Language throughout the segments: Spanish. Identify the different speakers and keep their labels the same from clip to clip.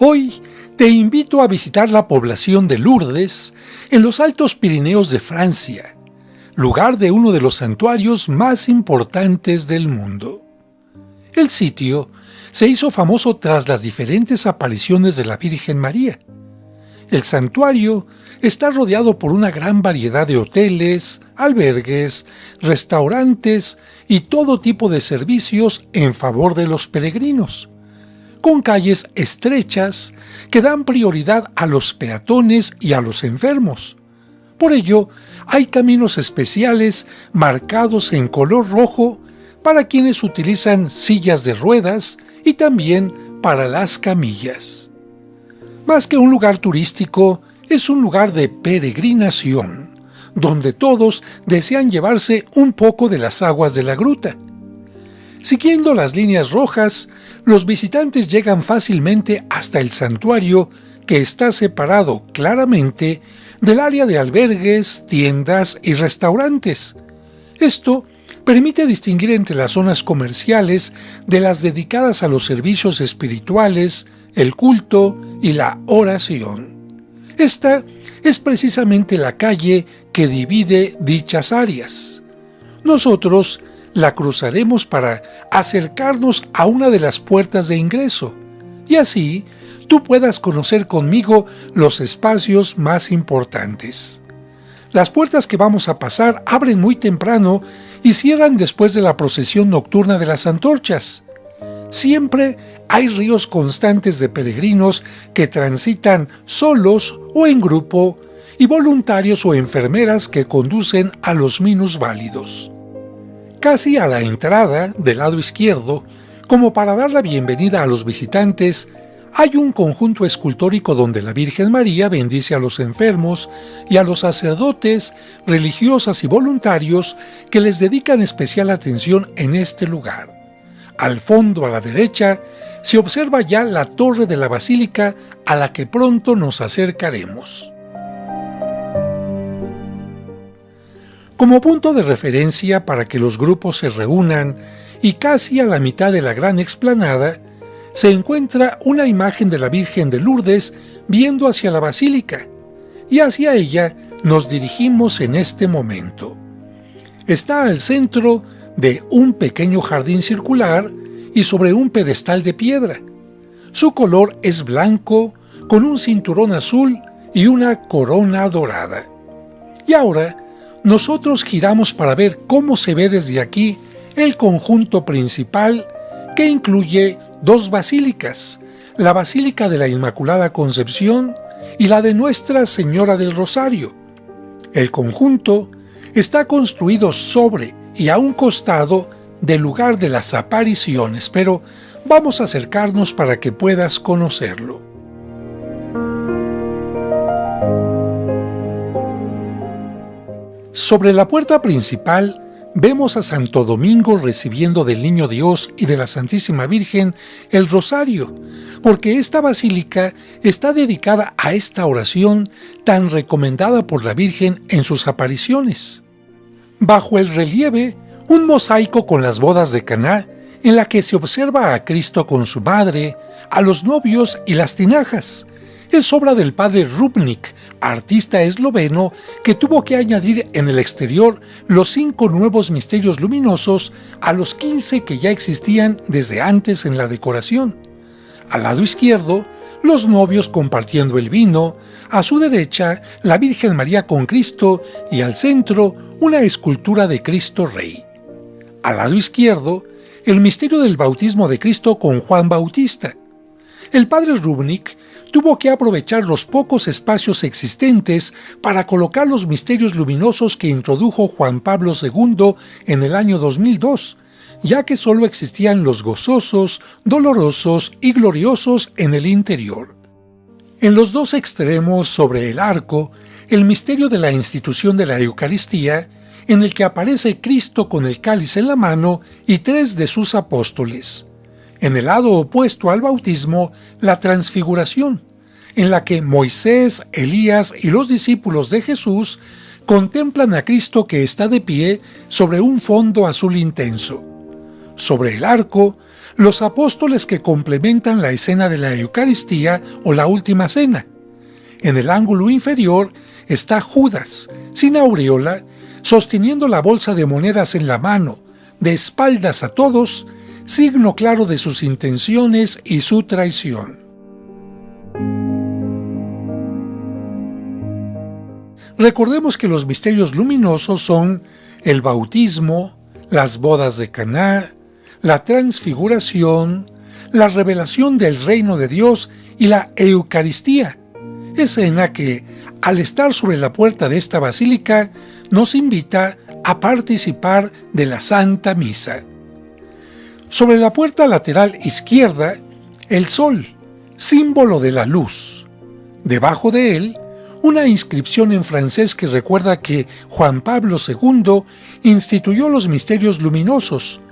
Speaker 1: Hoy te invito a visitar la población de Lourdes en los Altos Pirineos de Francia, lugar de uno de los santuarios más importantes del mundo. El sitio se hizo famoso tras las diferentes apariciones de la Virgen María. El santuario está rodeado por una gran variedad de hoteles, albergues, restaurantes y todo tipo de servicios en favor de los peregrinos, con calles estrechas que dan prioridad a los peatones y a los enfermos. Por ello, hay caminos especiales marcados en color rojo para quienes utilizan sillas de ruedas y también para las camillas. Más que un lugar turístico, es un lugar de peregrinación, donde todos desean llevarse un poco de las aguas de la gruta. Siguiendo las líneas rojas, los visitantes llegan fácilmente hasta el santuario, que está separado claramente del área de albergues, tiendas y restaurantes. Esto permite distinguir entre las zonas comerciales de las dedicadas a los servicios espirituales, el culto y la oración. Esta es precisamente la calle que divide dichas áreas. Nosotros la cruzaremos para acercarnos a una de las puertas de ingreso, y así tú puedas conocer conmigo los espacios más importantes. Las puertas que vamos a pasar abren muy temprano y cierran después de la procesión nocturna de las antorchas. Siempre hay ríos constantes de peregrinos que transitan solos o en grupo, y voluntarios o enfermeras que conducen a los minusválidos. Casi a la entrada, del lado izquierdo, como para dar la bienvenida a los visitantes, hay un conjunto escultórico donde la Virgen María bendice a los enfermos y a los sacerdotes, religiosas y voluntarios que les dedican especial atención en este lugar. Al fondo, a la derecha, se observa ya la torre de la basílica a la que pronto nos acercaremos. Como punto de referencia para que los grupos se reúnan y casi a la mitad de la gran explanada, se encuentra una imagen de la Virgen de Lourdes viendo hacia la basílica, y hacia ella nos dirigimos en este momento. Está al centro de un pequeño jardín circular y sobre un pedestal de piedra. Su color es blanco, con un cinturón azul y una corona dorada. Y ahora, nosotros giramos para ver cómo se ve desde aquí el conjunto principal, que incluye dos basílicas, la Basílica de la Inmaculada Concepción y la de Nuestra Señora del Rosario. El conjunto está construido sobre y a un costado del lugar de las apariciones, pero vamos a acercarnos para que puedas conocerlo. Sobre la puerta principal vemos a Santo Domingo recibiendo del Niño Dios y de la Santísima Virgen el rosario, porque esta basílica está dedicada a esta oración tan recomendada por la Virgen en sus apariciones. Bajo el relieve, un mosaico con las bodas de Caná, en la que se observa a Cristo con su madre, a los novios y las tinajas. Es obra del padre Rubnik, artista esloveno que tuvo que añadir en el exterior los 5 nuevos misterios luminosos a los 15 que ya existían desde antes en la decoración. Al lado izquierdo, los novios compartiendo el vino, a su derecha la Virgen María con Cristo y al centro una escultura de Cristo Rey. Al lado izquierdo, el misterio del bautismo de Cristo con Juan Bautista. El padre Rubnik tuvo que aprovechar los pocos espacios existentes para colocar los misterios luminosos que introdujo Juan Pablo II en el año 2002, ya que solo existían los gozosos, dolorosos y gloriosos en el interior. En los dos extremos, sobre el arco, el misterio de la institución de la Eucaristía, en el que aparece Cristo con el cáliz en la mano y 3 de sus apóstoles. En el lado opuesto al bautismo, la transfiguración, en la que Moisés, Elías y los discípulos de Jesús contemplan a Cristo que está de pie sobre un fondo azul intenso. sobre el arco, los apóstoles que complementan la escena de la Eucaristía o la Última Cena. En el ángulo inferior está Judas, sin aureola, sosteniendo la bolsa de monedas en la mano, de espaldas a todos, signo claro de sus intenciones y su traición. Recordemos que los misterios luminosos son el bautismo, las bodas de Caná, la transfiguración, la revelación del reino de Dios y la Eucaristía, escena que, al estar sobre la puerta de esta basílica, nos invita a participar de la Santa Misa. Sobre la puerta lateral izquierda, el sol, símbolo de la luz. Debajo de él, una inscripción en francés que recuerda que Juan Pablo II instituyó los misterios luminosos,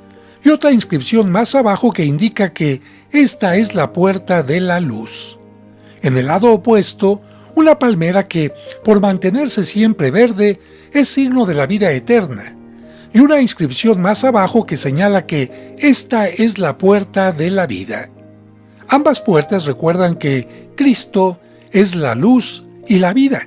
Speaker 1: y otra inscripción más abajo que indica que esta es la puerta de la luz. En el lado opuesto, una palmera que, por mantenerse siempre verde, es signo de la vida eterna, y una inscripción más abajo que señala que esta es la puerta de la vida. Ambas puertas recuerdan que Cristo es la luz y la vida,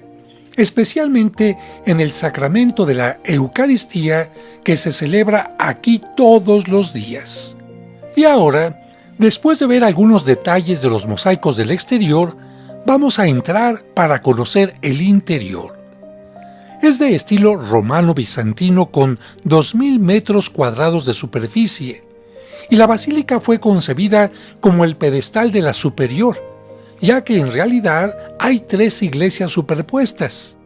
Speaker 1: especialmente en el sacramento de la Eucaristía que se celebra aquí todos los días. Y ahora, después de ver algunos detalles de los mosaicos del exterior, vamos a entrar para conocer el interior. Es de estilo romano-bizantino con 2.000 metros cuadrados de superficie, y la basílica fue concebida como el pedestal de la superior, ya que en realidad hay 3 iglesias superpuestas.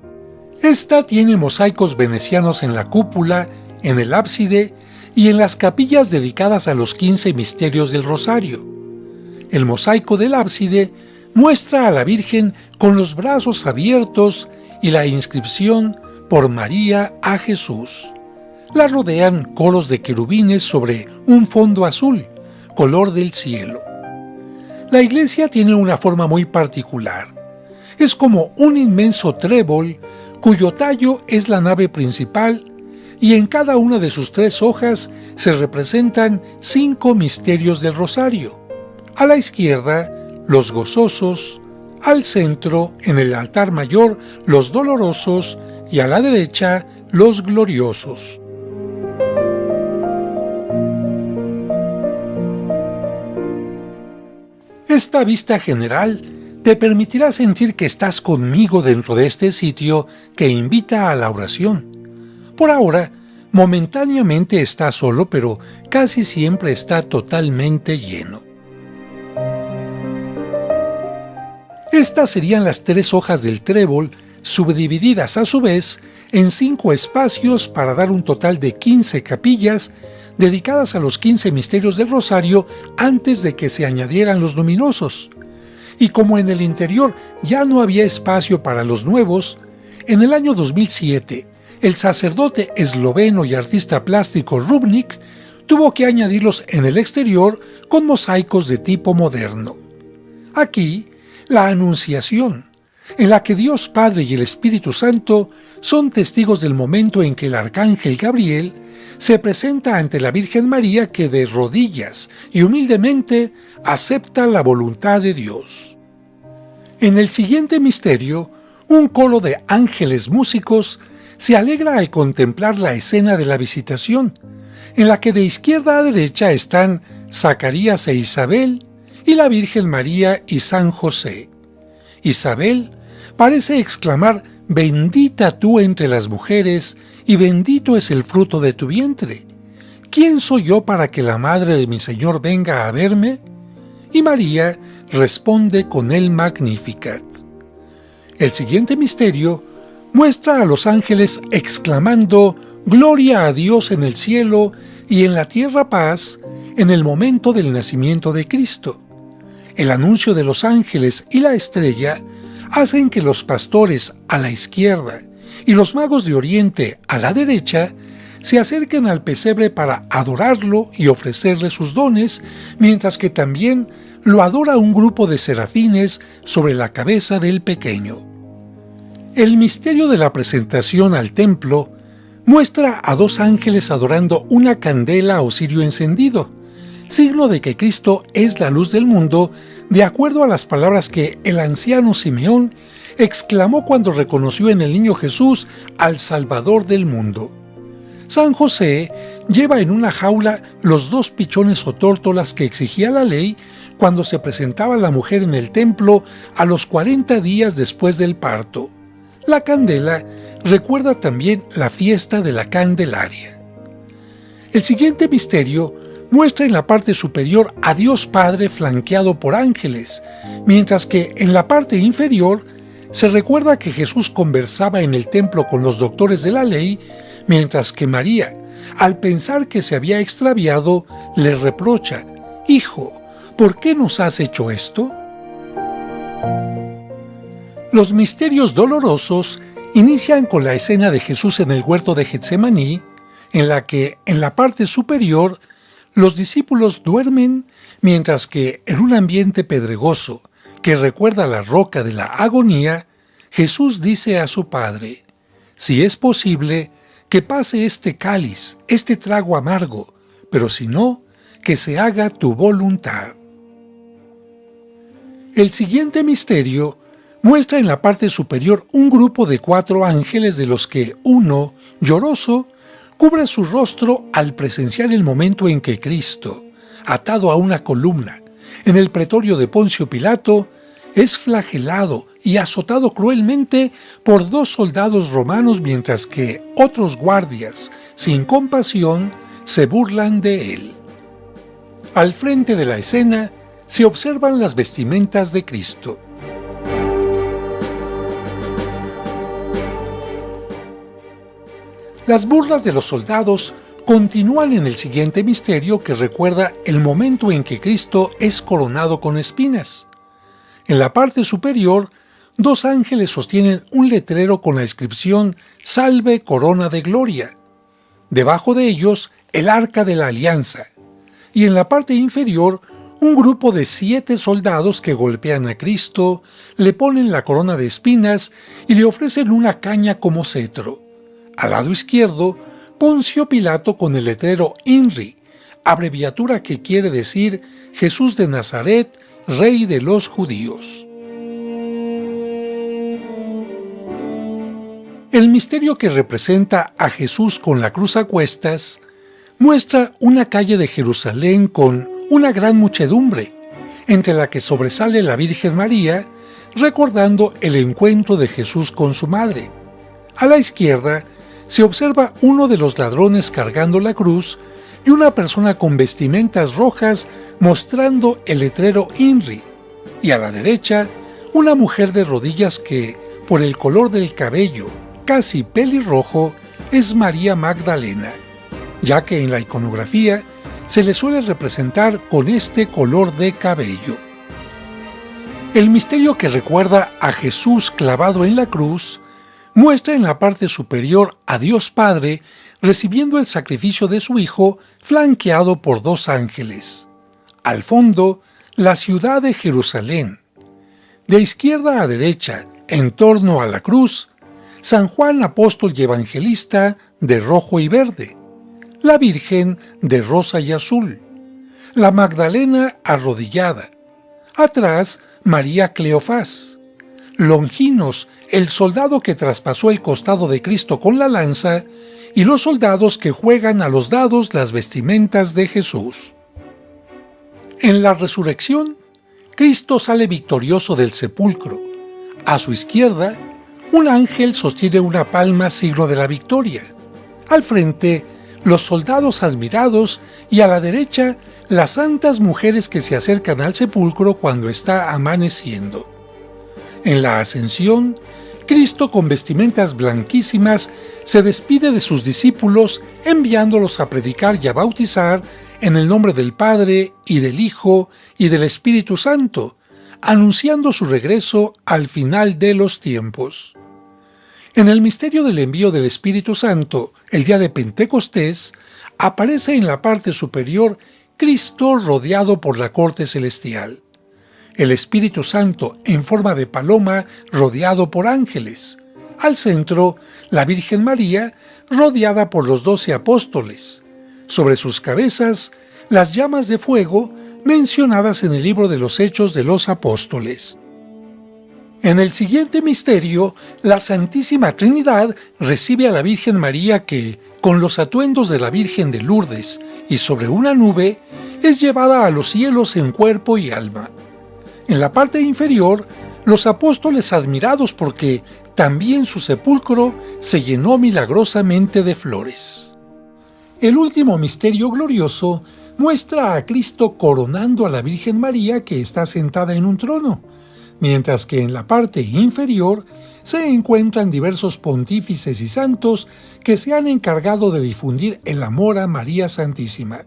Speaker 1: Esta tiene mosaicos venecianos en la cúpula, en el ábside y en las capillas dedicadas a los 15 misterios del Rosario. El mosaico del ábside muestra a la Virgen con los brazos abiertos y la inscripción por María a Jesús. La rodean coros de querubines sobre un fondo azul, color del cielo. La iglesia tiene una forma muy particular. Es como un inmenso trébol cuyo tallo es la nave principal y en cada una de sus 3 hojas se representan 5 misterios del Rosario. A la izquierda, los gozosos, al centro, en el altar mayor, los dolorosos y a la derecha, los gloriosos. Esta vista general te permitirá sentir que estás conmigo dentro de este sitio que invita a la oración. Por ahora, momentáneamente está solo, pero casi siempre está totalmente lleno. Estas serían las 3 hojas del trébol, subdivididas a su vez en 5 espacios para dar un total de 15 capillas dedicadas a los 15 misterios del Rosario antes de que se añadieran los luminosos. Y como en el interior ya no había espacio para los nuevos, en el año 2007, el sacerdote esloveno y artista plástico Rubnik tuvo que añadirlos en el exterior con mosaicos de tipo moderno. Aquí, la Anunciación, en la que Dios Padre y el Espíritu Santo son testigos del momento en que el arcángel Gabriel se presenta ante la Virgen María, que de rodillas y humildemente acepta la voluntad de Dios. En el siguiente misterio, un coro de ángeles músicos se alegra al contemplar la escena de la visitación, en la que de izquierda a derecha están Zacarías e Isabel y la Virgen María y San José. Isabel parece exclamar: «Bendita tú entre las mujeres, y bendito es el fruto de tu vientre. ¿Quién soy yo para que la madre de mi Señor venga a verme?». Y María responde con el Magnificat. El siguiente misterio muestra a los ángeles exclamando: «Gloria a Dios en el cielo y en la tierra paz», en el momento del nacimiento de Cristo. El anuncio de los ángeles y la estrella hacen que los pastores a la izquierda y los magos de Oriente a la derecha se acerquen al pesebre para adorarlo y ofrecerle sus dones, mientras que también lo adora un grupo de serafines sobre la cabeza del pequeño. El misterio de la presentación al templo muestra a dos ángeles adorando una candela o cirio encendido, signo de que Cristo es la luz del mundo, de acuerdo a las palabras que el anciano Simeón exclamó cuando reconoció en el niño Jesús al Salvador del mundo. San José lleva en una jaula los dos pichones o tórtolas que exigía la ley cuando se presentaba la mujer en el templo a los 40 días después del parto. La candela recuerda también la fiesta de la Candelaria. El siguiente misterio muestra en la parte superior a Dios Padre flanqueado por ángeles, mientras que en la parte inferior se recuerda que Jesús conversaba en el templo con los doctores de la ley, mientras que María, al pensar que se había extraviado, le reprocha: «Hijo, ¿por qué nos has hecho esto?». Los misterios dolorosos inician con la escena de Jesús en el huerto de Getsemaní, en la que, en la parte superior, los discípulos duermen, mientras que en un ambiente pedregoso que recuerda la roca de la agonía, Jesús dice a su Padre: «Si es posible, que pase este cáliz, este trago amargo, pero si no, que se haga tu voluntad». El siguiente misterio muestra en la parte superior un grupo de 4 ángeles, de los que uno, lloroso, cubre su rostro al presenciar el momento en que Cristo, atado a una columna en el pretorio de Poncio Pilato, es flagelado y azotado cruelmente por 2 soldados romanos, mientras que otros guardias, sin compasión, se burlan de él. Al frente de la escena se observan las vestimentas de Cristo. Las burlas de los soldados continúan en el siguiente misterio, que recuerda el momento en que Cristo es coronado con espinas. En la parte superior, 2 ángeles sostienen un letrero con la inscripción «Salve, corona de gloria». Debajo de ellos, el arca de la alianza. Y en la parte inferior, un grupo de 7 soldados que golpean a Cristo, le ponen la corona de espinas y le ofrecen una caña como cetro. Al lado izquierdo, Poncio Pilato con el letrero INRI, abreviatura que quiere decir Jesús de Nazaret, Rey de los Judíos. El misterio que representa a Jesús con la cruz a cuestas muestra una calle de Jerusalén con una gran muchedumbre, entre la que sobresale la Virgen María, recordando el encuentro de Jesús con su madre. A la izquierda se observa uno de los ladrones cargando la cruz y una persona con vestimentas rojas mostrando el letrero INRI, y a la derecha una mujer de rodillas que, por el color del cabello, casi pelirrojo, es María Magdalena, ya que en la iconografía se le suele representar con este color de cabello. El misterio que recuerda a Jesús clavado en la cruz muestra en la parte superior a Dios Padre recibiendo el sacrificio de su Hijo, flanqueado por 2 ángeles. Al fondo, la ciudad de Jerusalén. De izquierda a derecha, en torno a la cruz, San Juan apóstol y evangelista de rojo y verde, la Virgen de rosa y azul, la Magdalena arrodillada, atrás María Cleofás, Longinos, el soldado que traspasó el costado de Cristo con la lanza, y los soldados que juegan a los dados las vestimentas de Jesús. En la resurrección, Cristo sale victorioso del sepulcro. A su izquierda, un ángel sostiene una palma, signo de la victoria. Al frente, los soldados admirados, y a la derecha, las santas mujeres que se acercan al sepulcro cuando está amaneciendo. En la ascensión, Cristo, con vestimentas blanquísimas, se despide de sus discípulos, enviándolos a predicar y a bautizar en el nombre del Padre, y del Hijo, y del Espíritu Santo, anunciando su regreso al final de los tiempos. En el misterio del envío del Espíritu Santo, el día de Pentecostés, aparece en la parte superior Cristo rodeado por la corte celestial. El Espíritu Santo en forma de paloma rodeado por ángeles. Al centro, la Virgen María rodeada por los 12 apóstoles. Sobre sus cabezas, las llamas de fuego mencionadas en el libro de los Hechos de los Apóstoles. En el siguiente misterio, la Santísima Trinidad recibe a la Virgen María que, con los atuendos de la Virgen de Lourdes y sobre una nube, es llevada a los cielos en cuerpo y alma. En la parte inferior, los apóstoles admirados porque también su sepulcro se llenó milagrosamente de flores. El último misterio glorioso muestra a Cristo coronando a la Virgen María que está sentada en un trono, mientras que en la parte inferior se encuentran diversos pontífices y santos que se han encargado de difundir el amor a María Santísima.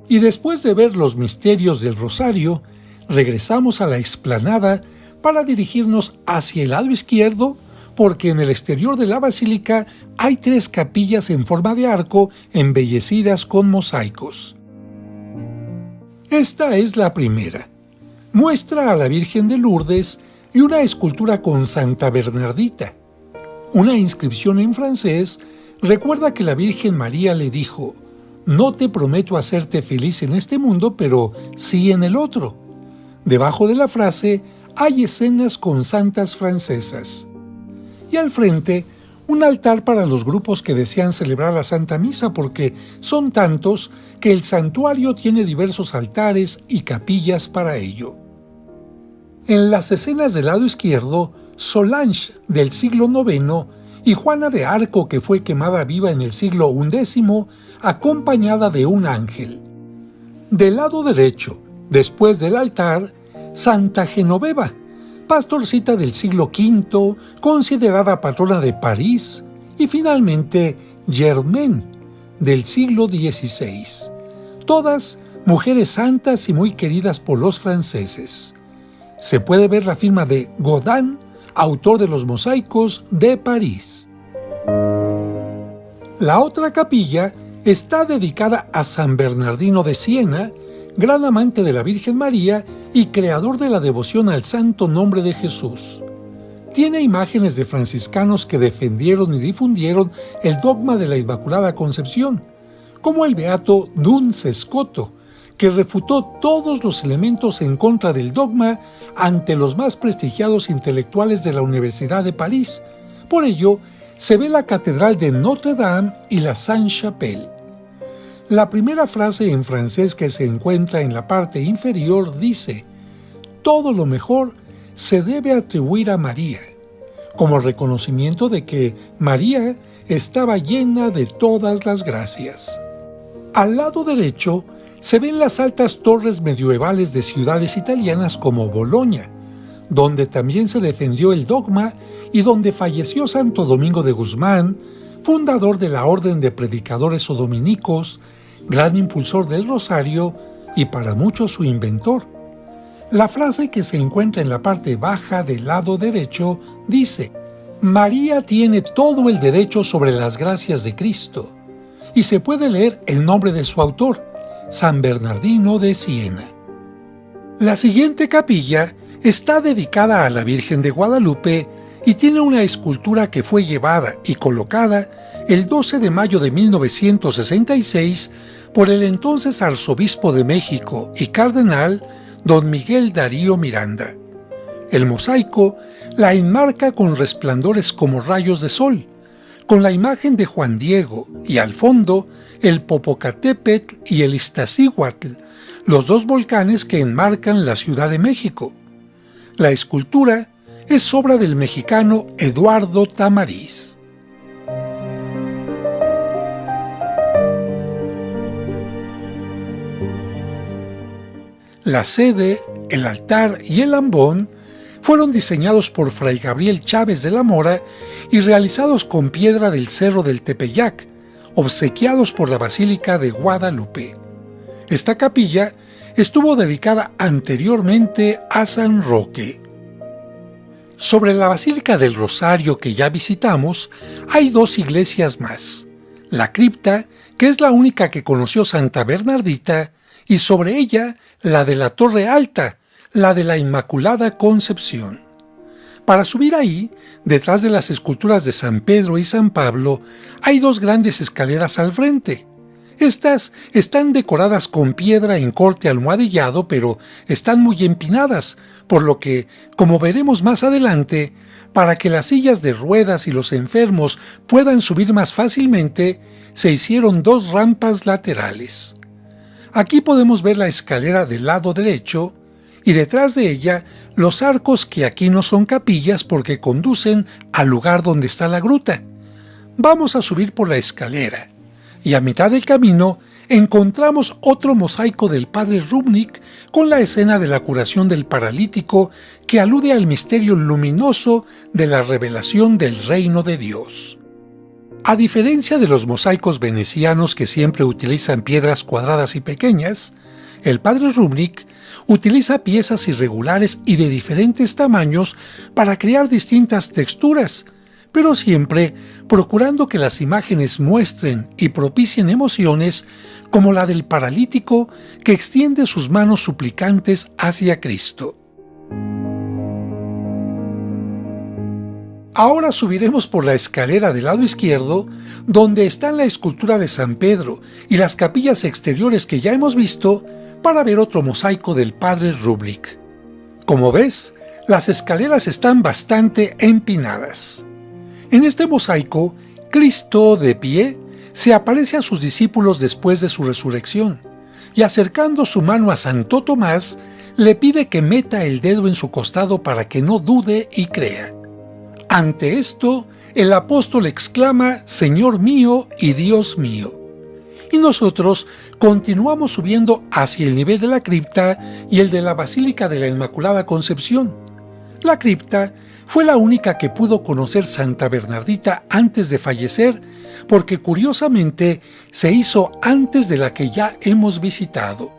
Speaker 1: Y después de ver los misterios del Rosario, regresamos a la explanada para dirigirnos hacia el lado izquierdo, porque en el exterior de la basílica hay 3 capillas en forma de arco embellecidas con mosaicos. Esta es la primera. Muestra a la Virgen de Lourdes y una escultura con Santa Bernardita. Una inscripción en francés recuerda que la Virgen María le dijo: «No te prometo hacerte feliz en este mundo, pero sí en el otro». Debajo de la frase hay escenas con santas francesas. Y al frente, un altar para los grupos que desean celebrar la Santa Misa, porque son tantos que el santuario tiene diversos altares y capillas para ello. En las escenas del lado izquierdo, Solange del siglo IX y Juana de Arco, que fue quemada viva en el siglo XI, acompañada de un ángel. Del lado derecho, después del altar, Santa Genoveva, pastorcita del siglo V, considerada patrona de París, y finalmente Germaine, del siglo XVI. Todas mujeres santas y muy queridas por los franceses. Se puede ver la firma de Godin, autor de los mosaicos de París. La otra capilla está dedicada a San Bernardino de Siena, gran amante de la Virgen María y creador de la devoción al santo nombre de Jesús. Tiene imágenes de franciscanos que defendieron y difundieron el dogma de la Inmaculada Concepción, como el beato Duns Scoto, que refutó todos los elementos en contra del dogma ante los más prestigiados intelectuales de la Universidad de París. Por ello, se ve la Catedral de Notre Dame y la Sainte-Chapelle. La primera frase en francés que se encuentra en la parte inferior dice: «Todo lo mejor se debe atribuir a María», como reconocimiento de que María estaba llena de todas las gracias. Al lado derecho se ven las altas torres medievales de ciudades italianas como Bolonia, donde también se defendió el dogma y donde falleció Santo Domingo de Guzmán, fundador de la Orden de Predicadores o Dominicos, gran impulsor del Rosario y para muchos su inventor. La frase que se encuentra en la parte baja del lado derecho dice: «María tiene todo el derecho sobre las gracias de Cristo», y se puede leer el nombre de su autor, San Bernardino de Siena. La siguiente capilla está dedicada a la Virgen de Guadalupe y tiene una escultura que fue llevada y colocada el 12 de mayo de 1966 por el entonces arzobispo de México y cardenal don Miguel Darío Miranda. El mosaico la enmarca con resplandores como rayos de sol, con la imagen de Juan Diego y al fondo el Popocatépetl y el Iztaccíhuatl, los 2 volcanes que enmarcan la Ciudad de México. La escultura es obra del mexicano Eduardo Tamariz. La sede, el altar y el ambón fueron diseñados por Fray Gabriel Chávez de la Mora y realizados con piedra del Cerro del Tepeyac, obsequiados por la Basílica de Guadalupe. Esta capilla estuvo dedicada anteriormente a San Roque. Sobre la Basílica del Rosario que ya visitamos, hay 2 iglesias más. La cripta, que es la única que conoció Santa Bernardita, y sobre ella la de la Torre Alta, la de la Inmaculada Concepción. Para subir ahí, detrás de las esculturas de San Pedro y San Pablo, hay dos grandes escaleras al frente. Estas están decoradas con piedra en corte almohadillado, pero están muy empinadas, por lo que, como veremos más adelante, para que las sillas de ruedas y los enfermos puedan subir más fácilmente, se hicieron dos rampas laterales. Aquí podemos ver la escalera del lado derecho y detrás de ella los arcos que aquí no son capillas porque conducen al lugar donde está la gruta. Vamos a subir por la escalera y a mitad del camino encontramos otro mosaico del padre Rubnik con la escena de la curación del paralítico que alude al misterio luminoso de la revelación del reino de Dios. A diferencia de los mosaicos venecianos que siempre utilizan piedras cuadradas y pequeñas, el padre Rubnik utiliza piezas irregulares y de diferentes tamaños para crear distintas texturas, pero siempre procurando que las imágenes muestren y propicien emociones como la del paralítico que extiende sus manos suplicantes hacia Cristo. Ahora subiremos por la escalera del lado izquierdo, donde están la escultura de San Pedro y las capillas exteriores que ya hemos visto, para ver otro mosaico del padre Rubnik. Como ves, las escaleras están bastante empinadas. En este mosaico, Cristo, de pie, se aparece a sus discípulos después de su resurrección, y acercando su mano a Santo Tomás, le pide que meta el dedo en su costado para que no dude y crea. Ante esto, el apóstol exclama: «Señor mío y Dios mío». Y nosotros continuamos subiendo hacia el nivel de la cripta y el de la Basílica de la Inmaculada Concepción. La cripta fue la única que pudo conocer Santa Bernardita antes de fallecer, porque curiosamente se hizo antes de la que ya hemos visitado.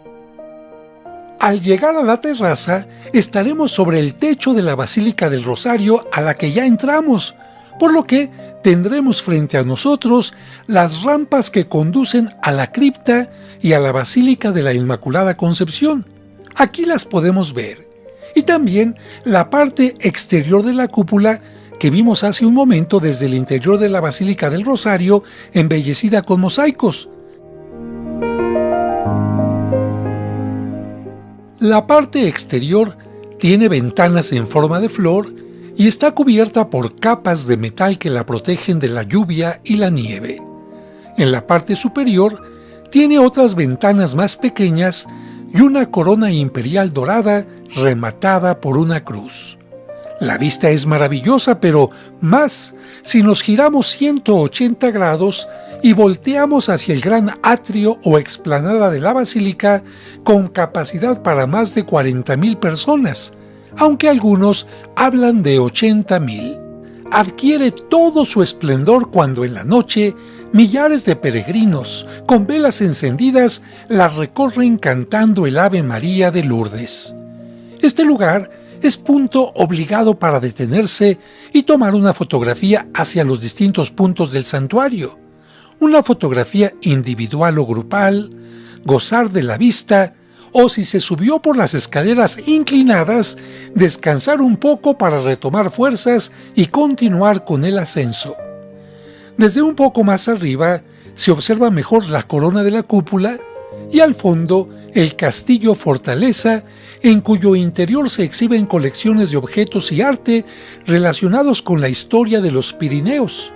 Speaker 1: Al llegar a la terraza, estaremos sobre el techo de la Basílica del Rosario a la que ya entramos, por lo que tendremos frente a nosotros las rampas que conducen a la cripta y a la Basílica de la Inmaculada Concepción. Aquí las podemos ver. Y también la parte exterior de la cúpula que vimos hace un momento desde el interior de la Basílica del Rosario, embellecida con mosaicos. La parte exterior tiene ventanas en forma de flor y está cubierta por capas de metal que la protegen de la lluvia y la nieve. En la parte superior tiene otras ventanas más pequeñas y una corona imperial dorada rematada por una cruz. La vista es maravillosa, pero más si nos giramos 180 grados y volteamos hacia el gran atrio o explanada de la basílica con capacidad para más de 40,000 personas, aunque algunos hablan de 80,000. Adquiere todo su esplendor cuando en la noche millares de peregrinos con velas encendidas la recorren cantando el Ave María de Lourdes. Este lugar es punto obligado para detenerse y tomar una fotografía hacia los distintos puntos del santuario. Una fotografía individual o grupal, gozar de la vista, o si se subió por las escaleras inclinadas, descansar un poco para retomar fuerzas y continuar con el ascenso. Desde un poco más arriba se observa mejor la corona de la cúpula y al fondo el castillo fortaleza, en cuyo interior se exhiben colecciones de objetos y arte relacionados con la historia de los Pirineos.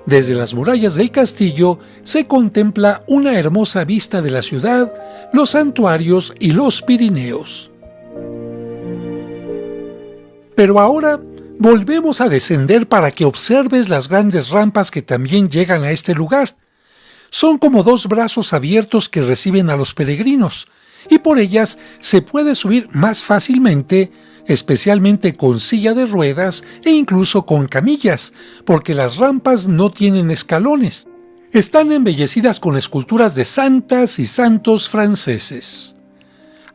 Speaker 1: Desde las murallas del castillo se contempla una hermosa vista de la ciudad, los santuarios y los Pirineos. Pero ahora volvemos a descender para que observes las grandes rampas que también llegan a este lugar. Son como dos brazos abiertos que reciben a los peregrinos, y por ellas se puede subir más fácilmente, especialmente con silla de ruedas e incluso con camillas, porque las rampas no tienen escalones. Están embellecidas con esculturas de santas y santos franceses.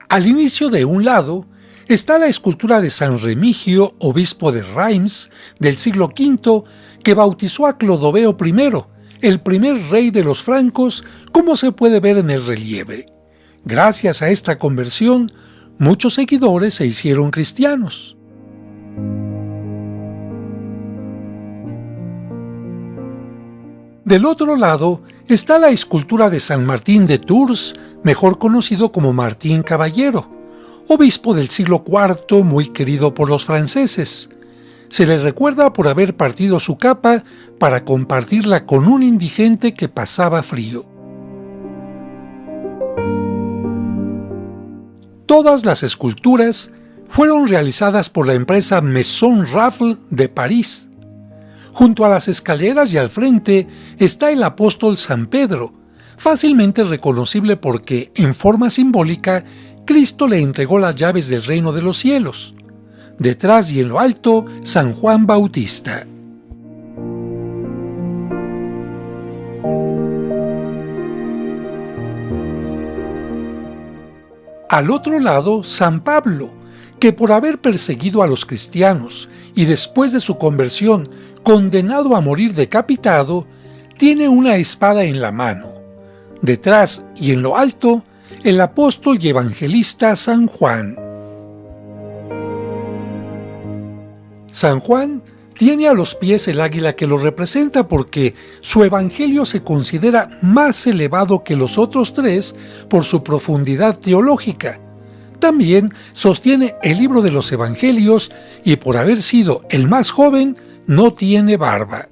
Speaker 1: Al inicio de un lado está la escultura de San Remigio, obispo de Reims, del siglo V, que bautizó a Clodoveo I, el primer rey de los francos, como se puede ver en el relieve. Gracias a esta conversión, muchos seguidores se hicieron cristianos. Del otro lado está la escultura de San Martín de Tours, mejor conocido como Martín Caballero, obispo del siglo IV muy querido por los franceses. Se le recuerda por haber partido su capa para compartirla con un indigente que pasaba frío. Todas las esculturas fueron realizadas por la empresa Maison Raffles de París. Junto a las escaleras y al frente está el apóstol San Pedro, fácilmente reconocible porque, en forma simbólica, Cristo le entregó las llaves del reino de los cielos. Detrás y en lo alto, San Juan Bautista. Al otro lado, San Pablo, que por haber perseguido a los cristianos y después de su conversión condenado a morir decapitado, tiene una espada en la mano. Detrás y en lo alto, el apóstol y evangelista San Juan. San Juan tiene a los pies el águila que lo representa porque su evangelio se considera más elevado que los otros tres por su profundidad teológica. También sostiene el libro de los evangelios y por haber sido el más joven, no tiene barba.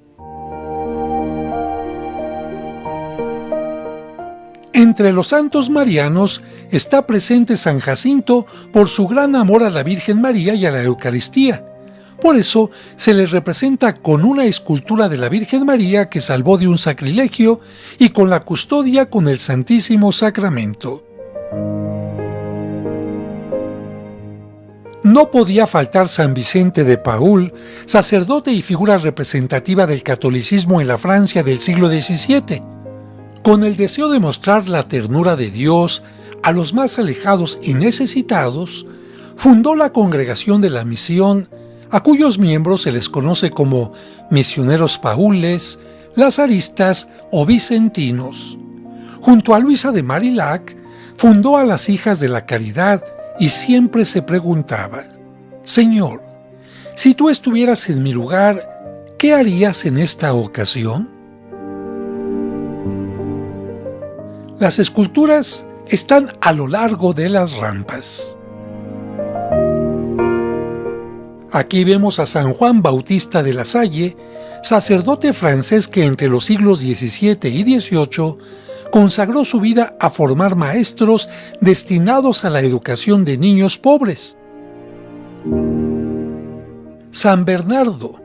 Speaker 1: Entre los santos marianos está presente San Jacinto por su gran amor a la Virgen María y a la Eucaristía. Por eso se le representa con una escultura de la Virgen María que salvó de un sacrilegio y con la custodia con el Santísimo Sacramento. No podía faltar San Vicente de Paúl, sacerdote y figura representativa del catolicismo en la Francia del siglo XVII. Con el deseo de mostrar la ternura de Dios a los más alejados y necesitados, fundó la Congregación de la Misión, a cuyos miembros se les conoce como misioneros paules, lazaristas o vicentinos. Junto a Luisa de Marillac, fundó a las Hijas de la Caridad y siempre se preguntaba: Señor, si tú estuvieras en mi lugar, ¿qué harías en esta ocasión? Las esculturas están a lo largo de las rampas. Aquí vemos a San Juan Bautista de la Salle, sacerdote francés que entre los siglos XVII y XVIII consagró su vida a formar maestros destinados a la educación de niños pobres. San Bernardo,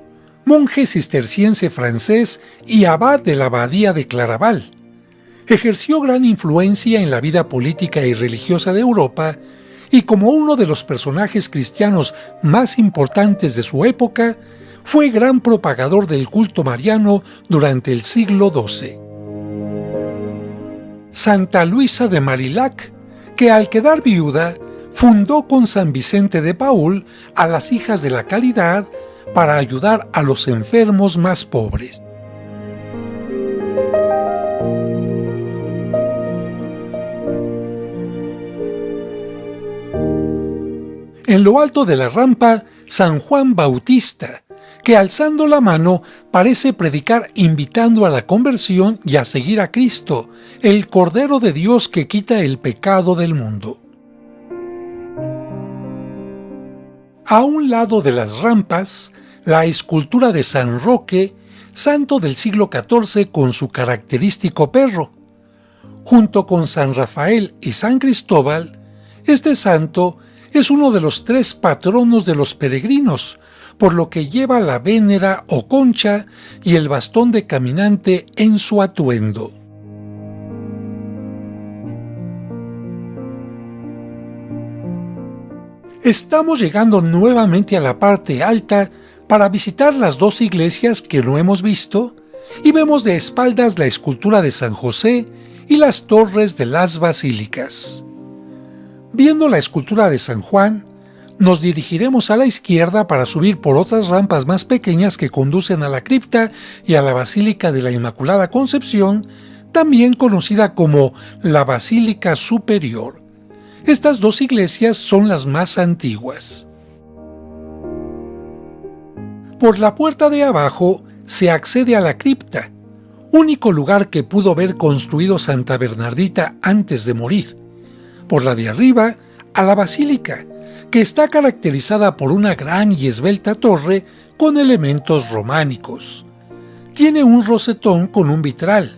Speaker 1: monje cisterciense francés y abad de la abadía de Claraval, ejerció gran influencia en la vida política y religiosa de Europa y como uno de los personajes cristianos más importantes de su época, fue gran propagador del culto mariano durante el siglo XII. Santa Luisa de Marillac, que al quedar viuda, fundó con San Vicente de Paúl a las Hijas de la Caridad para ayudar a los enfermos más pobres. En lo alto de la rampa, San Juan Bautista, que alzando la mano parece predicar invitando a la conversión y a seguir a Cristo, el Cordero de Dios que quita el pecado del mundo. A un lado de las rampas, la escultura de San Roque, santo del siglo XIV con su característico perro. Junto con San Rafael y San Cristóbal, este santo es uno de los tres patronos de los peregrinos, por lo que lleva la vénera o concha y el bastón de caminante en su atuendo. Estamos llegando nuevamente a la parte alta para visitar las dos iglesias que no hemos visto y vemos de espaldas la escultura de San José y las torres de las basílicas. Viendo la escultura de San Juan, nos dirigiremos a la izquierda para subir por otras rampas más pequeñas que conducen a la cripta y a la Basílica de la Inmaculada Concepción, también conocida como la Basílica Superior. Estas dos iglesias son las más antiguas. Por la puerta de abajo se accede a la cripta, único lugar que pudo ver construido Santa Bernardita antes de morir. Por la de arriba, a la basílica, que está caracterizada por una gran y esbelta torre con elementos románicos. Tiene un rosetón con un vitral.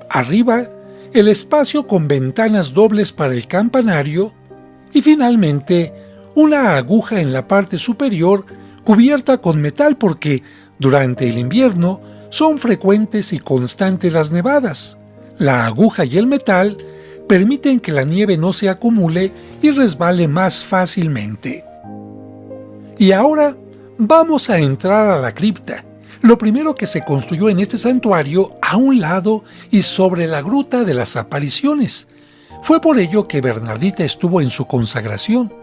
Speaker 1: Arriba, el espacio con ventanas dobles para el campanario y finalmente una aguja en la parte superior cubierta con metal porque durante el invierno son frecuentes y constantes las nevadas. La aguja y el metal permiten que la nieve no se acumule y resbale más fácilmente. Y ahora vamos a entrar a la cripta. Lo primero que se construyó en este santuario a un lado y sobre la gruta de las apariciones. Fue por ello que Bernardita estuvo en su consagración.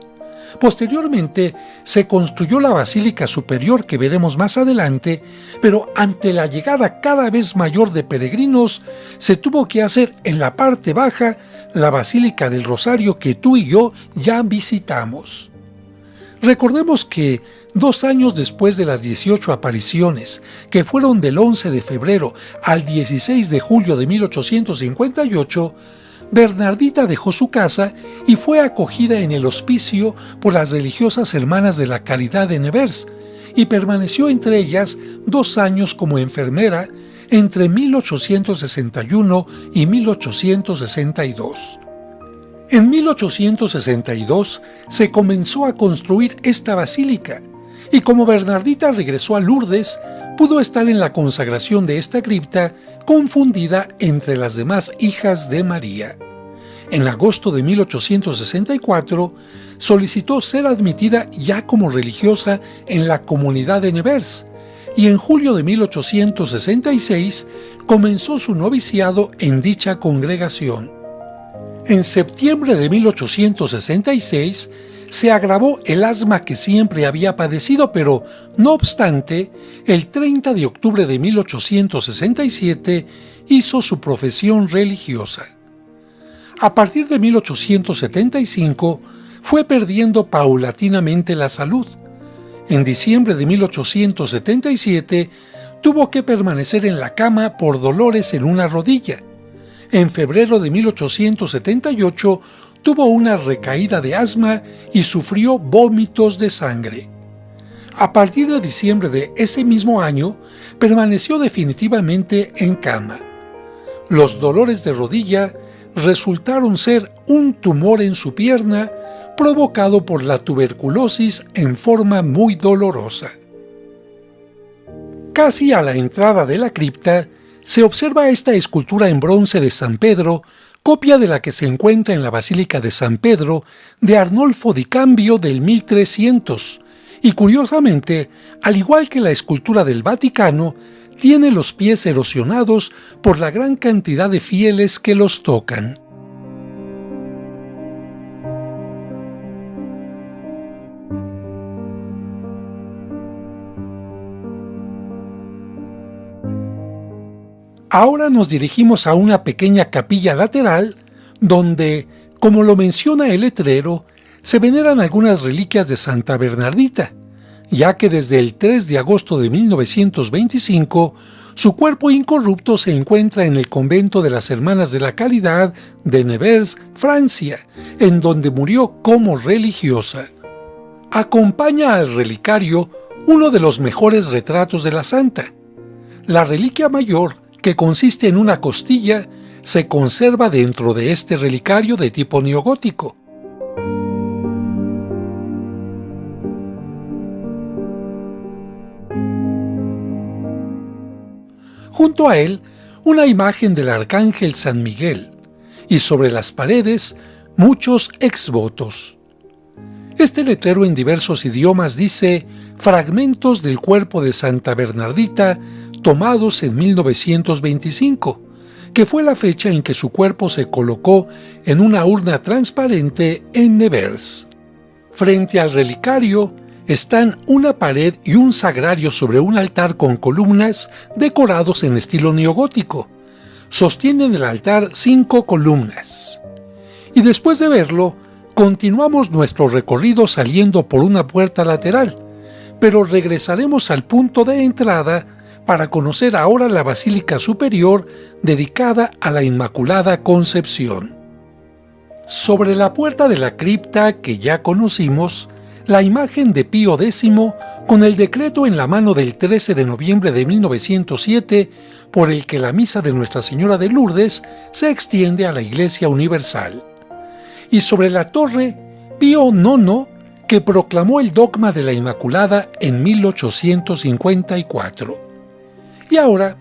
Speaker 1: Posteriormente se construyó la basílica superior que veremos más adelante, pero ante la llegada cada vez mayor de peregrinos, se tuvo que hacer en la parte baja la Basílica del Rosario que tú y yo ya visitamos. Recordemos que 2 años después de las 18 apariciones, que fueron del 11 de febrero al 16 de julio de 1858, Bernardita dejó su casa y fue acogida en el hospicio por las religiosas Hermanas de la Caridad de Nevers y permaneció entre ellas 2 años como enfermera entre 1861 y 1862. En 1862 se comenzó a construir esta basílica y como Bernardita regresó a Lourdes, pudo estar en la consagración de esta cripta confundida entre las demás hijas de María. En agosto de 1864 solicitó ser admitida ya como religiosa en la comunidad de Nevers y en julio de 1866 comenzó su noviciado en dicha congregación. En septiembre de 1866 se agravó el asma que siempre había padecido, pero, no obstante, el 30 de octubre de 1867 hizo su profesión religiosa. A partir de 1875 fue perdiendo paulatinamente la salud. En diciembre de 1877 tuvo que permanecer en la cama por dolores en una rodilla. En febrero de 1878 tuvo una recaída de asma y sufrió vómitos de sangre. A partir de diciembre de ese mismo año, permaneció definitivamente en cama. Los dolores de rodilla resultaron ser un tumor en su pierna provocado por la tuberculosis en forma muy dolorosa. Casi a la entrada de la cripta, se observa esta escultura en bronce de San Pedro, copia de la que se encuentra en la Basílica de San Pedro de Arnolfo di Cambio del 1300, y curiosamente, al igual que la escultura del Vaticano, tiene los pies erosionados por la gran cantidad de fieles que los tocan. Ahora nos dirigimos a una pequeña capilla lateral donde, como lo menciona el letrero, se veneran algunas reliquias de Santa Bernardita, ya que desde el 3 de agosto de 1925 su cuerpo incorrupto se encuentra en el convento de las Hermanas de la Caridad de Nevers, Francia, en donde murió como religiosa. Acompaña al relicario uno de los mejores retratos de la santa. La reliquia mayor, que consiste en una costilla, se conserva dentro de este relicario de tipo neogótico. Junto a él, una imagen del arcángel San Miguel, y sobre las paredes, muchos exvotos. Este letrero en diversos idiomas dice «Fragmentos del cuerpo de Santa Bernardita tomados en 1925», que fue la fecha en que su cuerpo se colocó en una urna transparente en Nevers. Frente al relicario están una pared y un sagrario sobre un altar con columnas decorados en estilo neogótico. Sostienen el altar 5 columnas. Y después de verlo, continuamos nuestro recorrido saliendo por una puerta lateral, pero regresaremos al punto de entrada para conocer ahora la Basílica Superior dedicada a la Inmaculada Concepción. Sobre la puerta de la cripta que ya conocimos, la imagen de Pío X con el decreto en la mano del 13 de noviembre de 1907 por el que la misa de Nuestra Señora de Lourdes se extiende a la Iglesia Universal. Y sobre la torre, Pío IX, que proclamó el dogma de la Inmaculada en 1854. Y ahora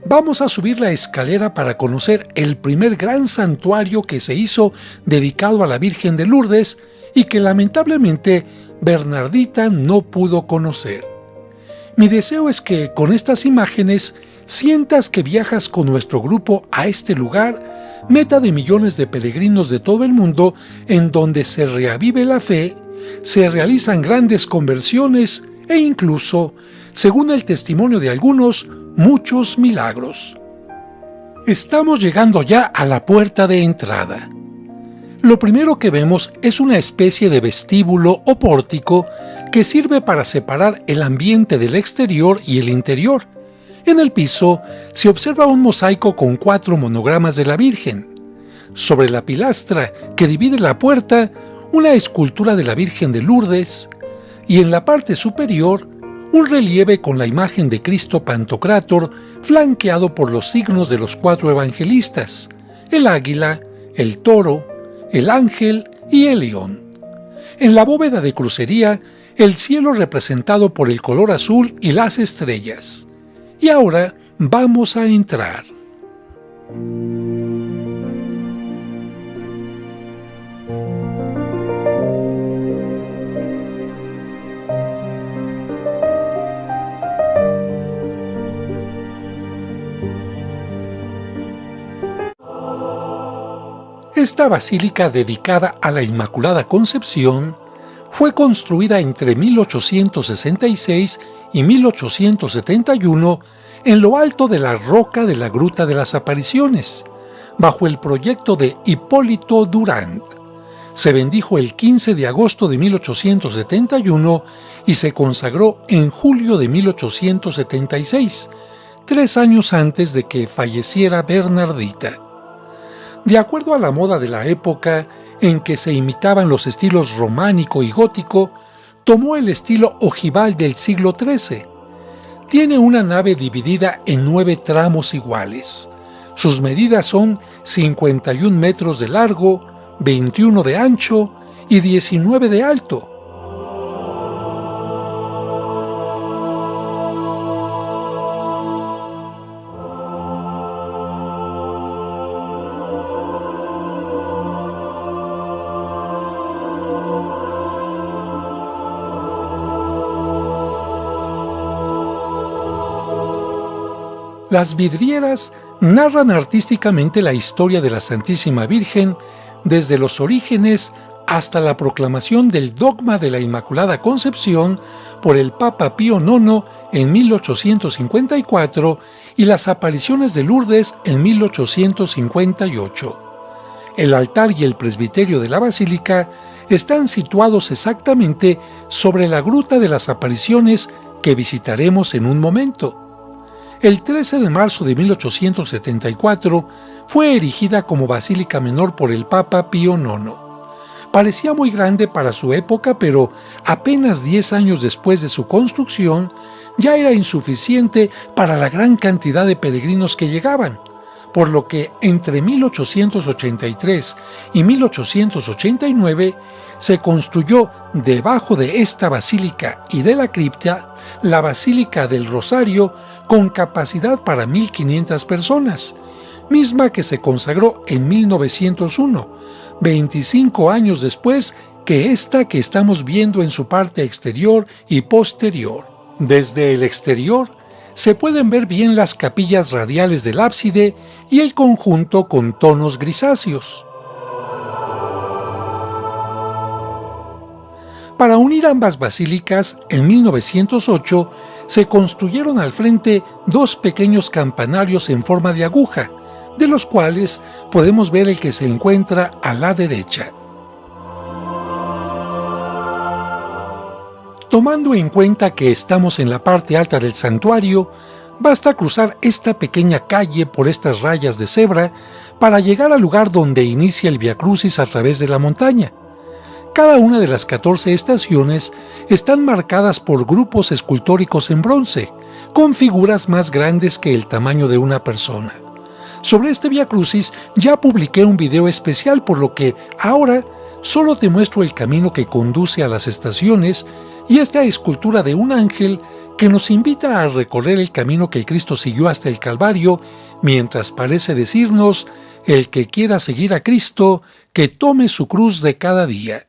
Speaker 1: vamos a subir la escalera para conocer el primer gran santuario que se hizo dedicado a la Virgen de Lourdes y que lamentablemente Bernardita no pudo conocer. Mi deseo es que con estas imágenes sientas que viajas con nuestro grupo a este lugar, meta de millones de peregrinos de todo el mundo, en donde se reavive la fe, se realizan grandes conversiones e incluso, según el testimonio de algunos, muchos milagros. Estamos llegando ya a la puerta de entrada. Lo primero que vemos es una especie de vestíbulo o pórtico que sirve para separar el ambiente del exterior y el interior. En el piso se observa un mosaico con 4 monogramas de la Virgen. Sobre la pilastra que divide la puerta, una escultura de la Virgen de Lourdes, y en la parte superior, un relieve con la imagen de Cristo Pantocrátor flanqueado por los signos de los 4 evangelistas, el águila, el toro, el ángel y el león. En la bóveda de crucería, el cielo representado por el color azul y las estrellas. Y ahora vamos a entrar. Esta basílica dedicada a la Inmaculada Concepción fue construida entre 1866 y 1871 en lo alto de la roca de la Gruta de las Apariciones, bajo el proyecto de Hipólito Durand. Se bendijo el 15 de agosto de 1871 y se consagró en julio de 1876, 3 años antes de que falleciera Bernardita. De acuerdo a la moda de la época en que se imitaban los estilos románico y gótico, tomó el estilo ojival del siglo XIII. Tiene una nave dividida en 9 tramos iguales. Sus medidas son 51 metros de largo, 21 de ancho y 19 de alto. Las vidrieras narran artísticamente la historia de la Santísima Virgen desde los orígenes hasta la proclamación del dogma de la Inmaculada Concepción por el Papa Pío IX en 1854 y las apariciones de Lourdes en 1858. El altar y el presbiterio de la basílica están situados exactamente sobre la Gruta de las Apariciones que visitaremos en un momento. El 13 de marzo de 1874 fue erigida como basílica menor por el Papa Pío IX. Parecía muy grande para su época, pero apenas 10 años después de su construcción ya era insuficiente para la gran cantidad de peregrinos que llegaban, por lo que entre 1883 y 1889 se construyó debajo de esta basílica y de la cripta la Basílica del Rosario con capacidad para 1.500 personas, misma que se consagró en 1901, 25 años después que esta que estamos viendo en su parte exterior y posterior. Desde el exterior se pueden ver bien las capillas radiales del ábside y el conjunto con tonos grisáceos. Para unir ambas basílicas, en 1908 se construyeron al frente 2 pequeños campanarios en forma de aguja, de los cuales podemos ver el que se encuentra a la derecha. Tomando en cuenta que estamos en la parte alta del santuario, Basta cruzar esta pequeña calle por estas rayas de cebra para llegar al lugar donde inicia el viacrucis a través de la montaña. Cada una de las 14 estaciones están marcadas por grupos escultóricos en bronce, con figuras más grandes que el tamaño de una persona. Sobre este viacrucis ya publiqué un video especial, por lo que ahora solo te muestro el camino que conduce a las estaciones y esta escultura de un ángel que nos invita a recorrer el camino que Cristo siguió hasta el Calvario, mientras parece decirnos: el que quiera seguir a Cristo, que tome su cruz de cada día.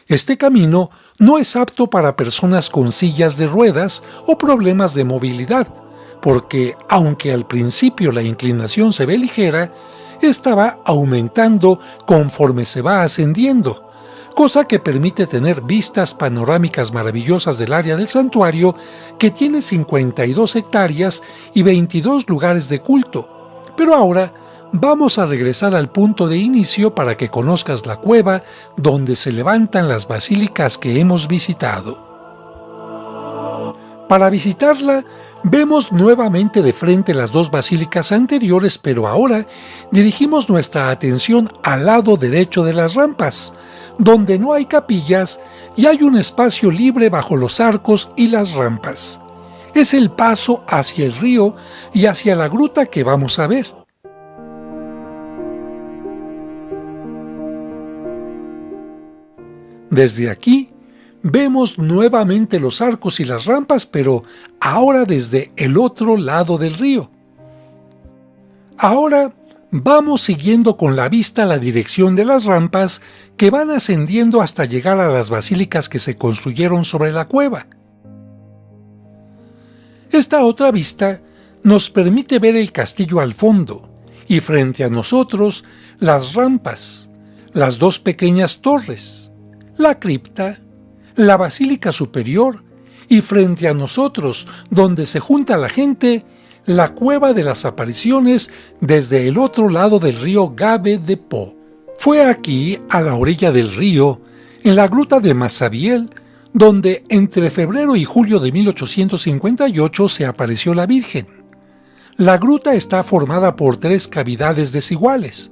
Speaker 1: Este camino no es apto para personas con sillas de ruedas o problemas de movilidad, porque aunque al principio la inclinación se ve ligera, esta va aumentando conforme se va ascendiendo, cosa que permite tener vistas panorámicas maravillosas del área del santuario, que tiene 52 hectáreas y 22 lugares de culto. Pero ahora vamos a regresar al punto de inicio para que conozcas la cueva donde se levantan las basílicas que hemos visitado. Para visitarla, vemos nuevamente de frente las dos basílicas anteriores, pero ahora dirigimos nuestra atención al lado derecho de las rampas, donde no hay capillas y hay un espacio libre bajo los arcos y las rampas. Es el paso hacia el río y hacia la gruta que vamos a ver. Desde aquí vemos nuevamente los arcos y las rampas, pero ahora desde el otro lado del río. Ahora vamos siguiendo con la vista la dirección de las rampas que van ascendiendo hasta llegar a las basílicas que se construyeron sobre la cueva. Esta otra vista nos permite ver el castillo al fondo y frente a nosotros las rampas, las dos pequeñas torres, la cripta, la basílica superior y frente a nosotros, donde se junta la gente, la cueva de las apariciones desde el otro lado del río Gabe de Po. Fue aquí, a la orilla del río, en la gruta de Massabielle, donde entre febrero y julio de 1858 se apareció la Virgen. La gruta está formada por 3 cavidades desiguales.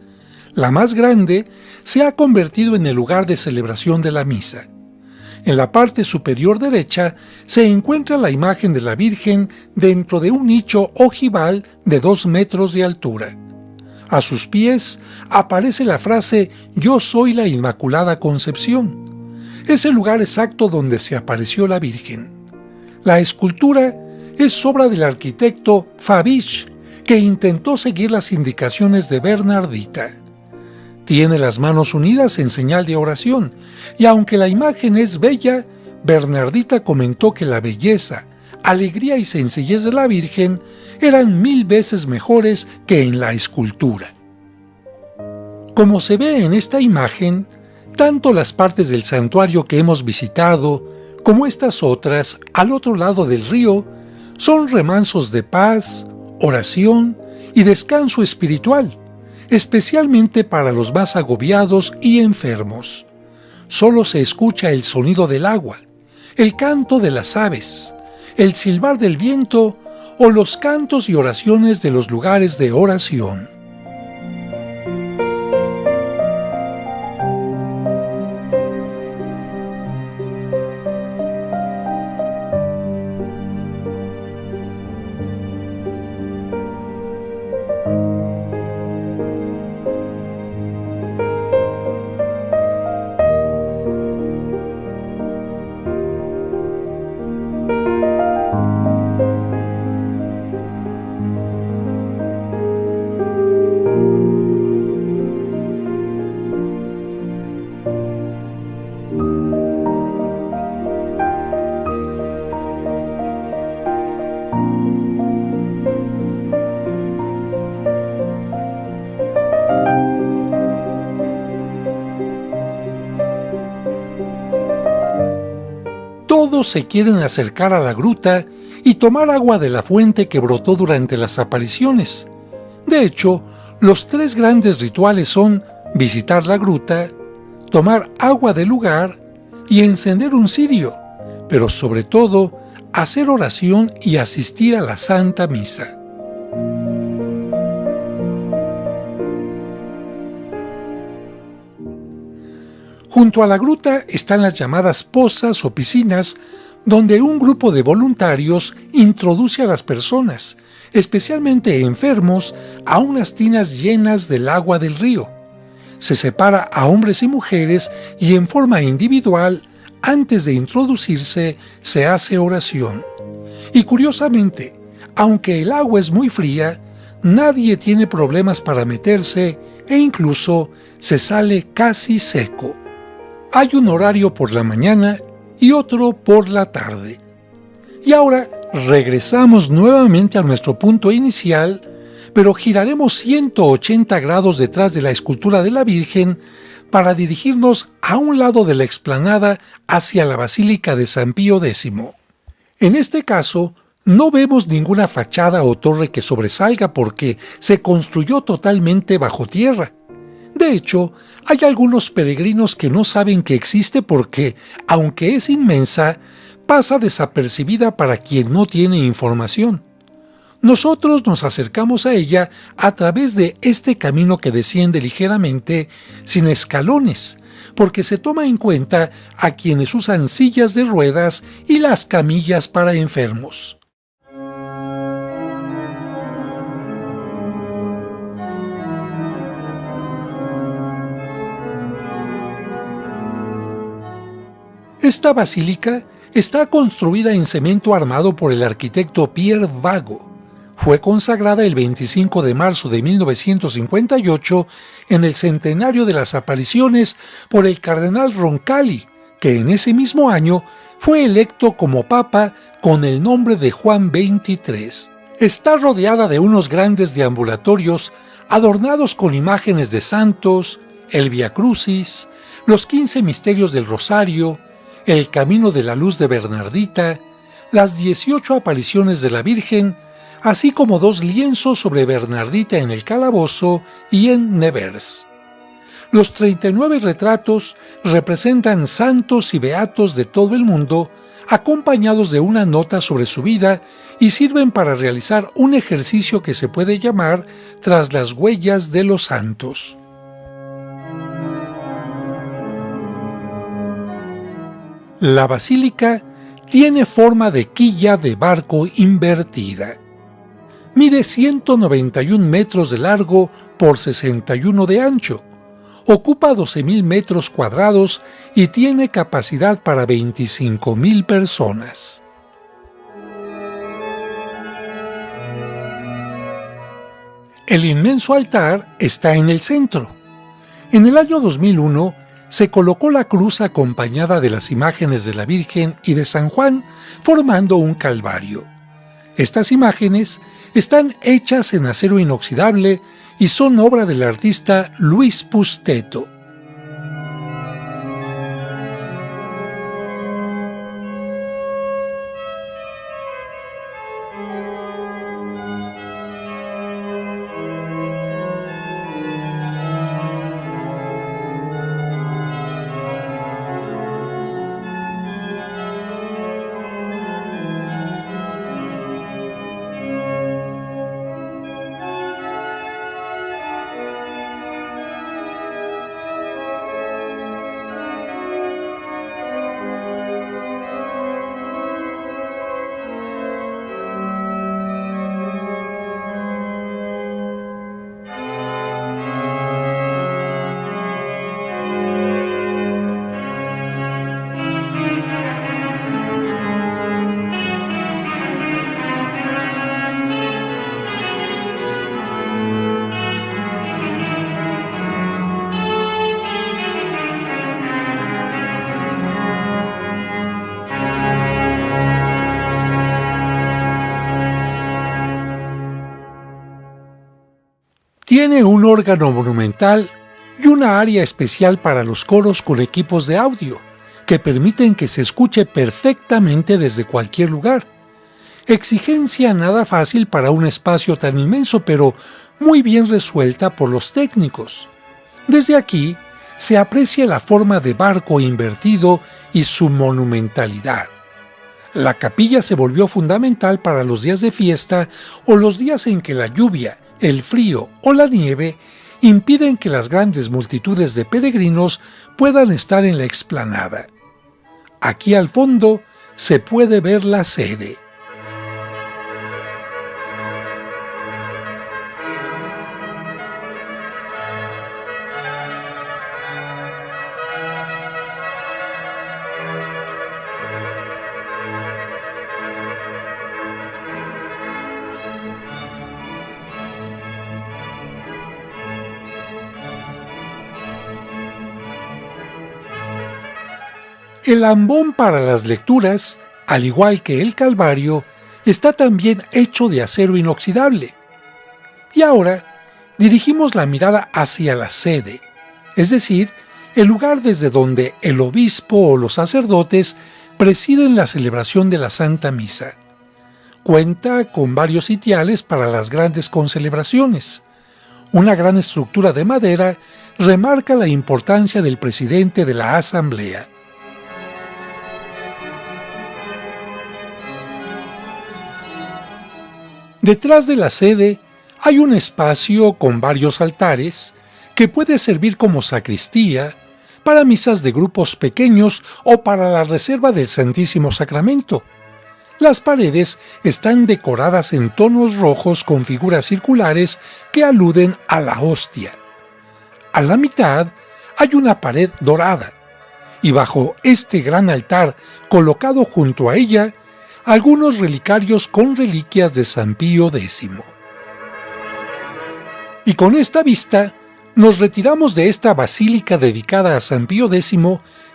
Speaker 1: La más grande se ha convertido en el lugar de celebración de la misa. En la parte superior derecha se encuentra la imagen de la Virgen dentro de un nicho ojival de 2 metros de altura. A sus pies aparece la frase «Yo soy la Inmaculada Concepción». Es el lugar exacto donde se apareció la Virgen. La escultura es obra del arquitecto Fabisch, que intentó seguir las indicaciones de Bernardita. Tiene las manos unidas en señal de oración, y aunque la imagen es bella, Bernardita comentó que la belleza, alegría y sencillez de la Virgen eran 1000 veces mejores que en la escultura. Como se ve en esta imagen, tanto las partes del santuario que hemos visitado, como estas otras al otro lado del río, son remansos de paz, oración y descanso espiritual, especialmente para los más agobiados y enfermos. Solo se escucha el sonido del agua, el canto de las aves, el silbar del viento o los cantos y oraciones de los lugares de oración. Todos se quieren acercar a la gruta y tomar agua de la fuente que brotó durante las apariciones. De hecho, los 3 grandes rituales son visitar la gruta, tomar agua del lugar y encender un cirio, pero sobre todo hacer oración y asistir a la Santa Misa. Junto a la gruta están las llamadas pozas o piscinas, donde un grupo de voluntarios introduce a las personas, especialmente enfermos, a unas tinas llenas del agua del río. Se separa a hombres y mujeres y en forma individual, antes de introducirse, se hace oración. Y curiosamente, aunque el agua es muy fría, nadie tiene problemas para meterse e incluso se sale casi seco. Hay un horario por la mañana y otro por la tarde. Y ahora regresamos nuevamente a nuestro punto inicial, pero giraremos 180 grados detrás de la escultura de la Virgen para dirigirnos a un lado de la explanada hacia la Basílica de San Pío X. En este caso, no vemos ninguna fachada o torre que sobresalga porque se construyó totalmente bajo tierra. De hecho, hay algunos peregrinos que no saben que existe porque, aunque es inmensa, pasa desapercibida para quien no tiene información. Nosotros nos acercamos a ella a través de este camino que desciende ligeramente, sin escalones, porque se toma en cuenta a quienes usan sillas de ruedas y las camillas para enfermos. Esta basílica está construida en cemento armado por el arquitecto Pierre Vago. Fue consagrada el 25 de marzo de 1958 en el centenario de las apariciones por el cardenal Roncalli, que en ese mismo año fue electo como papa con el nombre de Juan XXIII. Está rodeada de unos grandes deambulatorios adornados con imágenes de santos, el Via Crucis, los 15 misterios del Rosario, el Camino de la Luz de Bernardita, las 18 apariciones de la Virgen, así como 2 lienzos sobre Bernardita en el calabozo y en Nevers. Los 39 retratos representan santos y beatos de todo el mundo, acompañados de una nota sobre su vida y sirven para realizar un ejercicio que se puede llamar Tras las huellas de los santos. La basílica tiene forma de quilla de barco invertida. Mide 191 metros de largo por 61 de ancho. Ocupa 12.000 metros cuadrados y tiene capacidad para 25.000 personas. El inmenso altar está en el centro. En el año 2001, se colocó la cruz acompañada de las imágenes de la Virgen y de San Juan, formando un calvario. Estas imágenes están hechas en acero inoxidable y son obra del artista Luis Pusteto. Tiene un órgano monumental y una área especial para los coros con equipos de audio, que permiten que se escuche perfectamente desde cualquier lugar. Exigencia nada fácil para un espacio tan inmenso, pero muy bien resuelta por los técnicos. Desde aquí se aprecia la forma de barco invertido y su monumentalidad. La capilla se volvió fundamental para los días de fiesta o los días en que la lluvia, el frío o la nieve impiden que las grandes multitudes de peregrinos puedan estar en la explanada. Aquí al fondo se puede ver la sede. El ambón para las lecturas, al igual que el Calvario, está también hecho de acero inoxidable. Y ahora dirigimos la mirada hacia la sede, es decir, el lugar desde donde el obispo o los sacerdotes presiden la celebración de la Santa Misa. Cuenta con varios sitiales para las grandes concelebraciones. Una gran estructura de madera remarca la importancia del presidente de la asamblea. Detrás de la sede hay un espacio con varios altares que puede servir como sacristía, para misas de grupos pequeños o para la reserva del Santísimo Sacramento. Las paredes están decoradas en tonos rojos con figuras circulares que aluden a la hostia. A la mitad hay una pared dorada, y bajo este gran altar colocado junto a ella, algunos relicarios con reliquias de San Pío X. Y con esta vista, nos retiramos de esta basílica dedicada a San Pío X,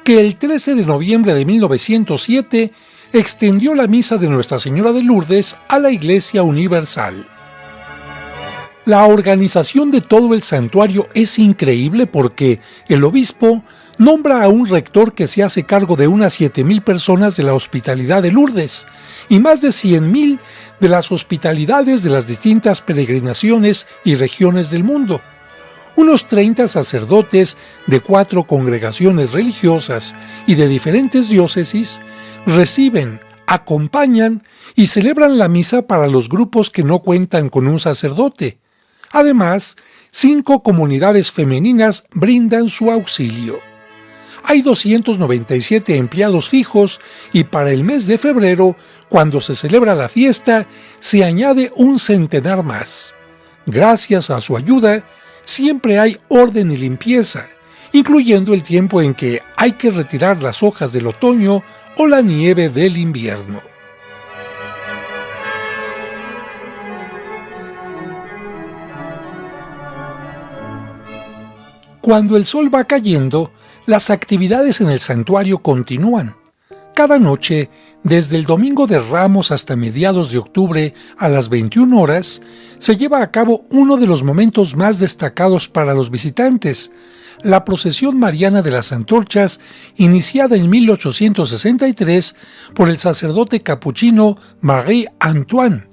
Speaker 1: que el 13 de noviembre de 1907 extendió la misa de Nuestra Señora de Lourdes a la Iglesia Universal. La organización de todo el santuario es increíble porque el obispo nombra a un rector que se hace cargo de unas 7,000 personas de la hospitalidad de Lourdes y más de 100,000 de las hospitalidades de las distintas peregrinaciones y regiones del mundo. Unos 30 sacerdotes de 4 congregaciones religiosas y de diferentes diócesis reciben, acompañan y celebran la misa para los grupos que no cuentan con un sacerdote. Además, 5 comunidades femeninas brindan su auxilio. Hay 297 empleados fijos y para el mes de febrero, cuando se celebra la fiesta, se añade un centenar más. Gracias a su ayuda, siempre hay orden y limpieza, incluyendo el tiempo en que hay que retirar las hojas del otoño o la nieve del invierno. Cuando el sol va cayendo, las actividades en el santuario continúan. Cada noche, desde el Domingo de Ramos hasta mediados de octubre a las 21 horas, se lleva a cabo uno de los momentos más destacados para los visitantes, la procesión mariana de las antorchas, iniciada en 1863 por el sacerdote capuchino Marie Antoine,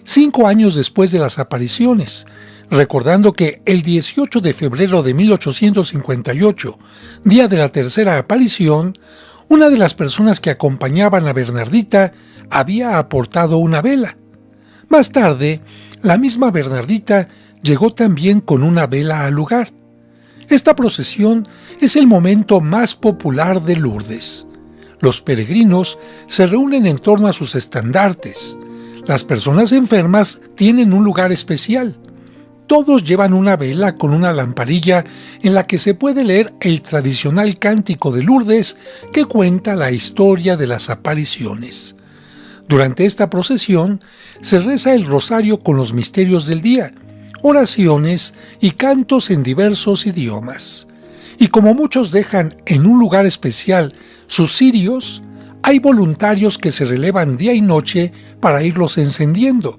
Speaker 1: 5 años después de las apariciones, recordando que el 18 de febrero de 1858, día de la tercera aparición, una de las personas que acompañaban a Bernardita había aportado una vela. Más tarde, la misma Bernardita llegó también con una vela al lugar. Esta procesión es el momento más popular de Lourdes. Los peregrinos se reúnen en torno a sus estandartes. Las personas enfermas tienen un lugar especial. Todos llevan una vela con una lamparilla en la que se puede leer el tradicional cántico de Lourdes que cuenta la historia de las apariciones. Durante esta procesión se reza el rosario con los misterios del día, oraciones y cantos en diversos idiomas. Y como muchos dejan en un lugar especial sus cirios, hay voluntarios que se relevan día y noche para irlos encendiendo.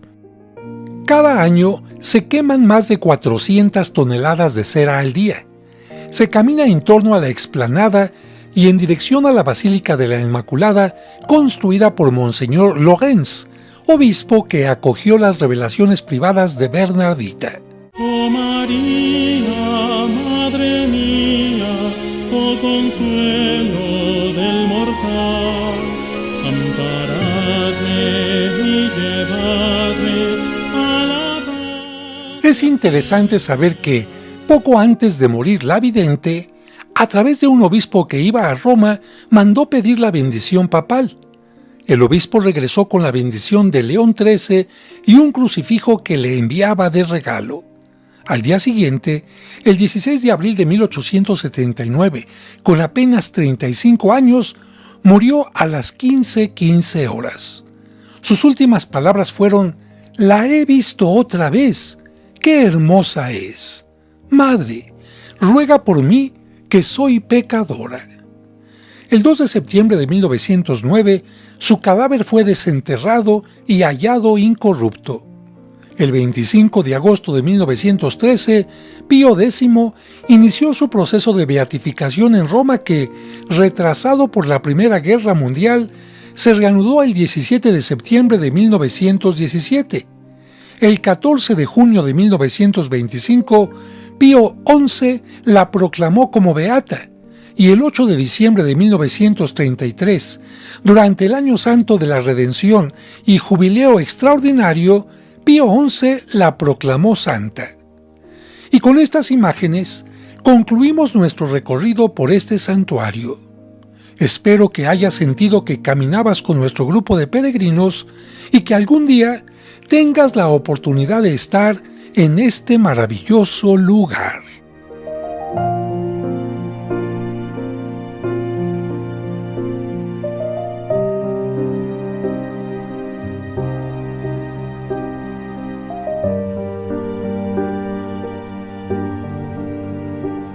Speaker 1: Cada año se queman más de 400 toneladas de cera al día. Se camina en torno a la explanada y en dirección a la Basílica de la Inmaculada, construida por Monseñor Lorenz, obispo que acogió las revelaciones privadas de Bernardita.
Speaker 2: Oh María, Madre mía, oh consuelo del mortal, ampara Padre, alabado.
Speaker 1: Es interesante saber que, poco antes de morir la vidente, a través de un obispo que iba a Roma, mandó pedir la bendición papal. El obispo regresó con la bendición de León XIII y un crucifijo que le enviaba de regalo. Al día siguiente, el 16 de abril de 1879, con apenas 35 años, murió a las 15:15 horas. Sus últimas palabras fueron: «La he visto otra vez. ¡Qué hermosa es! Madre, ruega por mí, que soy pecadora». El 2 de septiembre de 1909, su cadáver fue desenterrado y hallado incorrupto. El 25 de agosto de 1913, Pío X inició su proceso de beatificación en Roma que, retrasado por la Primera Guerra Mundial, se reanudó el 17 de septiembre de 1917. El 14 de junio de 1925, Pío XI la proclamó como beata, y el 8 de diciembre de 1933, durante el Año Santo de la Redención y Jubileo Extraordinario, Pío XI la proclamó santa. Y con estas imágenes concluimos nuestro recorrido por este santuario. Espero que hayas sentido que caminabas con nuestro grupo de peregrinos y que algún día tengas la oportunidad de estar en este maravilloso lugar.